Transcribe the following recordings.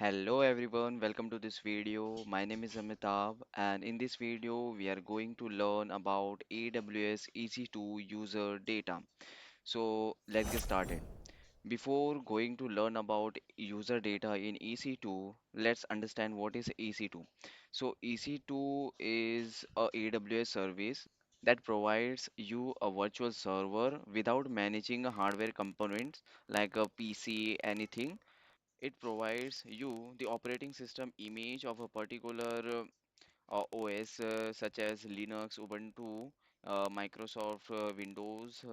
Hello everyone, welcome to this video. My name is Amitabh, and in this video we are going to learn about AWS EC2 user data. So let's get started. Before going to learn about user data in EC2, let's understand what is EC2. So EC2 is a AWS service that provides you a virtual server without managing a hardware components like a PC, anything. It provides you the operating system image of a particular OS, such as Linux, Ubuntu, Microsoft Windows,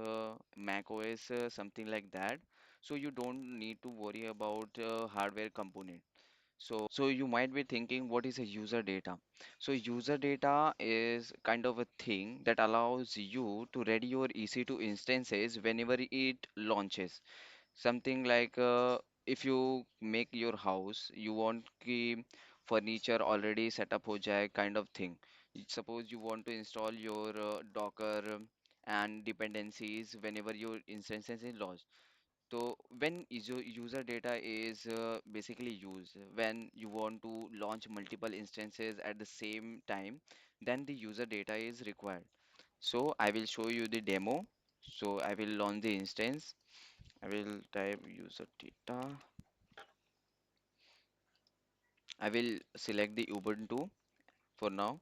Mac OS, something like that. So you don't need to worry about hardware component. So you might be thinking, what is a user data? So user data is kind of a thing that allows you to ready your EC2 instances whenever it launches. Something like if you make your house, you want ki furniture already set up ho jaye kind of thing. Suppose you want to install your Docker and dependencies whenever your instances is launched. So when is your user data is basically used when you want to launch multiple instances at the same time, then the user data is required. So I will show you the demo. So I will launch the instance. I will type user data. I will select the Ubuntu for now,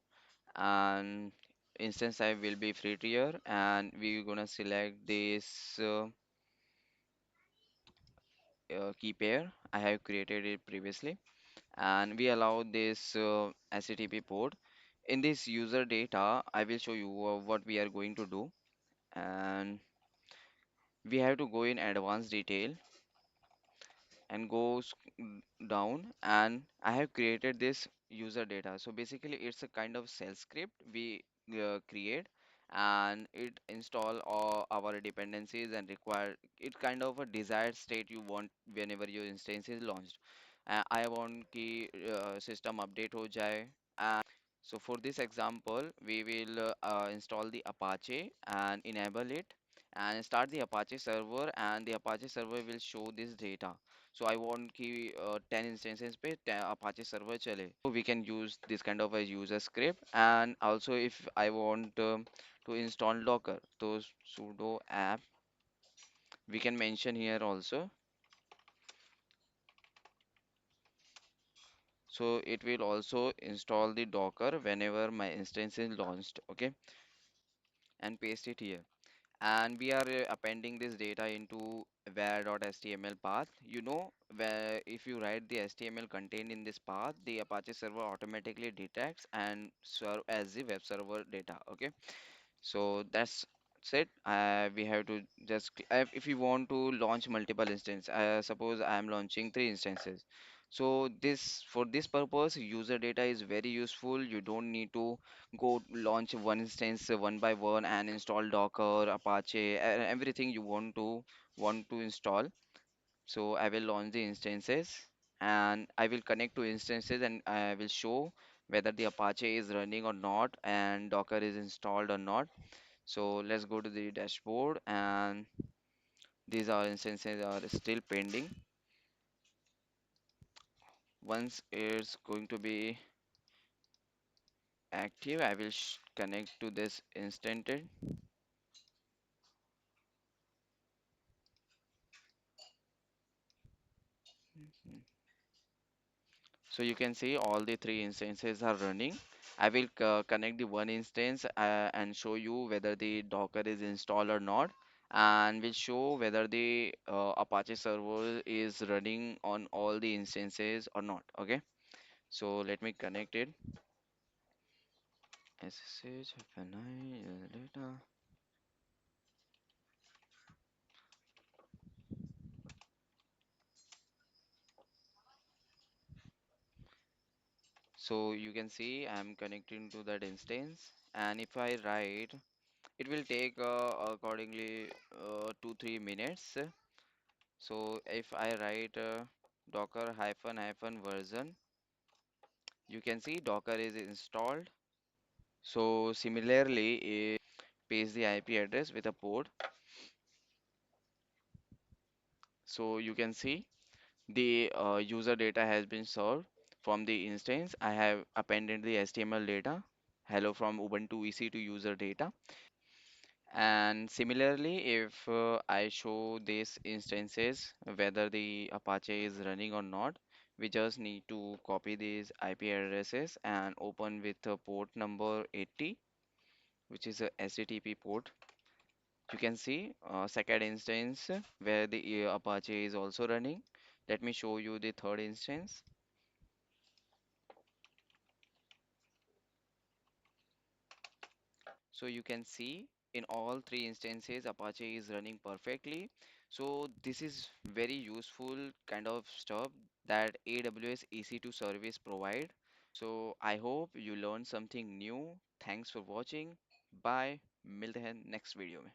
and instance type will be free tier, and we're gonna select this key pair. I have created it previously, and we allow this HTTP port. In this user data, I will show you what we are going to do, and we have to go in advanced detail and down, and I have created this user data. So basically it's a kind of shell script we create, and it install all our dependencies and require it kind of a desired state you want whenever your instance is launched. I want ki system update ho jaye. So for this example, we will install the Apache and enable it and start the Apache server, and the Apache server will show this data. So I want ki 10 instances pe 10 Apache server chale. So we can use this kind of a user script, and also if I want to install Docker, so sudo app we can mention here also. So it will also install the Docker whenever my instance is launched. Okay, and paste it here. And we are appending this data into var.html path. You know, where if you write the HTML contained in this path, the Apache server automatically detects and serve as the web server data. Okay, so that's it. We have to just if you want to launch multiple instances, suppose I am launching three instances. So this for this purpose, user data is very useful. You don't need to go launch one instance one by one and install Docker, Apache, everything you want to install. So I will launch the instances, and I will connect to instances, and I will show whether the Apache is running or not and Docker is installed or not. So let's go to the dashboard, and these are instances are still pending. Once it's going to be active, I will connect to this instanted. So you can see all the three instances are running. I will connect the one instance and show you whether the Docker is installed or not, and will show whether the Apache server is running on all the instances or not. Okay, so let me connect it. SSH, FNI, data. So you can see I'm connecting to that instance, and if I write, it will take accordingly 2-3 minutes. So if I write docker hyphen hyphen version, you can see Docker is installed. So similarly, paste the IP address with a port. So you can see The user data has been served from the instance. I have appended the HTML data. Hello from Ubuntu EC2 user data. And similarly, if I show these instances, whether the Apache is running or not, we just need to copy these IP addresses and open with port number 80, which is a HTTP port. You can see second instance where the Apache is also running. Let me show you the third instance. So you can see in all three instances Apache is running perfectly. So this is very useful kind of stuff that AWS EC2 service provide. So I hope you learned something new. Thanks for watching. Bye. मिलते हैं next video में.